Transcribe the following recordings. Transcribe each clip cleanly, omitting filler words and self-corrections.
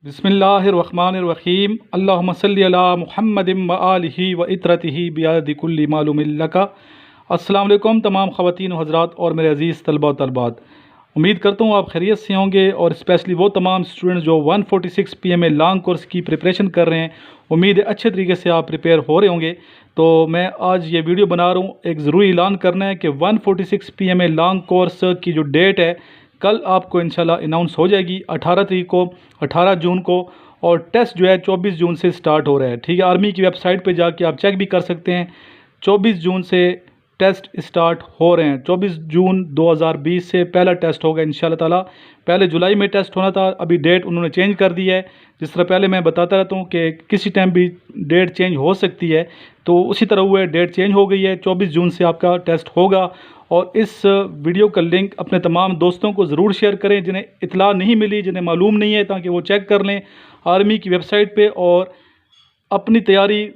बिस्मिल्लाहिर्रहमानिर्रहीम अल्लाहुम्मा सल्लि अला मुहम्मदिन व आलिहि व इत्रतिहि बियादि कुल्ली मालूमिन लका। अस्सलाम वालेकुम तमाम ख़वातीन व हज़रात और मेरे अज़ीज़ तलबा व तलबात, उम्मीद करता हूँ आप खैरियत से होंगे और स्पेशली वो तमाम स्टूडेंट जो 146 PMA लॉन्ग कोर्स की प्रिपरेशन कर रहे हैं, उम्मीद है अच्छे तरीके से आप प्रिपेयर हो रहे होंगे। तो मैं आज ये वीडियो बना रहा हूँ, एक ज़रूरी ऐलान करना है कि 146 PMA लॉन्ग कोर्स की जो डेट है कल आपको इंशाल्लाह अनाउंस हो जाएगी 18 तारीख को, 18 जून को, और टेस्ट जो है 24 जून से स्टार्ट हो रहा है। ठीक है, आर्मी की वेबसाइट पे जाके आप चेक भी कर सकते हैं। 24 जून से टेस्ट स्टार्ट हो रहे हैं। 24 जून 2020 से पहला टेस्ट होगा इंशाल्लाह ताला। पहले जुलाई में टेस्ट होना था, अभी डेट उन्होंने चेंज कर दी है। जिस तरह पहले मैं बताता रहता हूँ कि किसी टाइम भी डेट चेंज हो सकती है, तो उसी तरह हुआ है, डेट चेंज हो गई है। 24 जून से आपका टेस्ट होगा। और इस वीडियो का लिंक अपने तमाम दोस्तों को ज़रूर शेयर करें जिन्हें इतला नहीं मिली, जिन्हें मालूम नहीं है, ताकि वो चेक कर लें आर्मी की वेबसाइट पे और अपनी तैयारी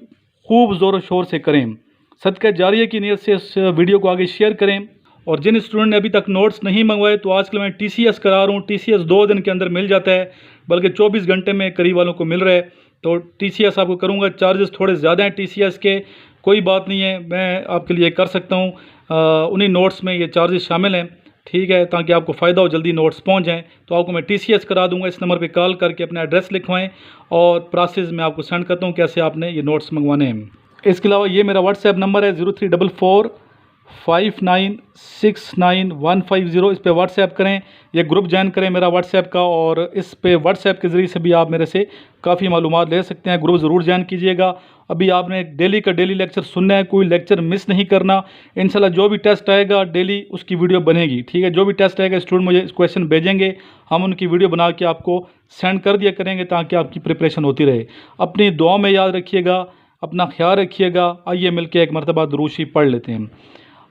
खूब ज़ोर शोर से करें। सदका जारिया की नीयत से इस वीडियो को आगे शेयर करें। और जिन स्टूडेंट ने अभी तक नोट्स नहीं मंगवाए, तो आजकल मैं TCS करा रहा हूँ। TCS 2 दिन के अंदर मिल जाता है, बल्कि 24 घंटे में करीब वालों को मिल रहा है। तो TCS आपको करूँगा, चार्जेस थोड़े ज़्यादा हैं TCS के, कोई बात नहीं है, मैं आपके लिए कर सकता हूँ। उन्हीं नोट्स में ये चार्जेस शामिल हैं, ठीक है, ताकि आपको फ़ायदा हो, जल्दी नोट्स पहुंच जाएं। तो आपको मैं TCS करा दूंगा। इस नंबर पे कॉल करके अपना एड्रेस लिखवाएं और प्रोसेस में आपको सेंड करता हूं कैसे आपने ये नोट्स मंगवाने हैं। इसके अलावा ये मेरा व्हाट्सएप नंबर है 034459695150। इस पे व्हाट्सएप करें, ये ग्रुप ज्वाइन करें मेरा व्हाट्सएप का, और इस पे व्हाट्सएप के ज़रिए से भी आप मेरे से काफ़ी मालूमात ले सकते हैं। ग्रुप ज़रूर ज्वाइन कीजिएगा। अभी आपने डेली का डेली लेक्चर सुनना है, कोई लेक्चर मिस नहीं करना। इंशाल्लाह जो भी टेस्ट आएगा डेली उसकी वीडियो बनेगी, ठीक है। जो भी टेस्ट आएगा स्टूडेंट मुझे क्वेश्चन भेजेंगे, हम उनकी वीडियो बना के आपको सेंड कर दिया करेंगे, ताकि आपकी प्रिपरेशन होती रहे। अपनी दुआ में याद रखिएगा, अपना ख्याल रखिएगा। आइए मिलके एक मरतबा दुरूशी पढ़ लेते हैं।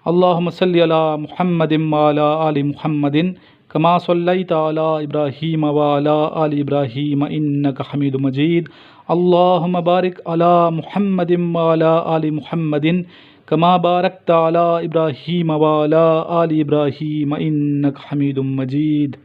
अल्लाहुम्मा सल्लि अला मुहम्मदिन व अला आलि मुहम्मदिन कमा सल्लैता अला इब्राहीम व अला आलि इब्राहीम इन्नका हमीदुम मजीद। अल्लाहुम्मा बारिक अला मुहम्मदिन व अला आलि मुहम्मदिन कमा बारकता अला इब्राहीम व अला आलि इब्राहीम इन्नका हमीदुम मजीद।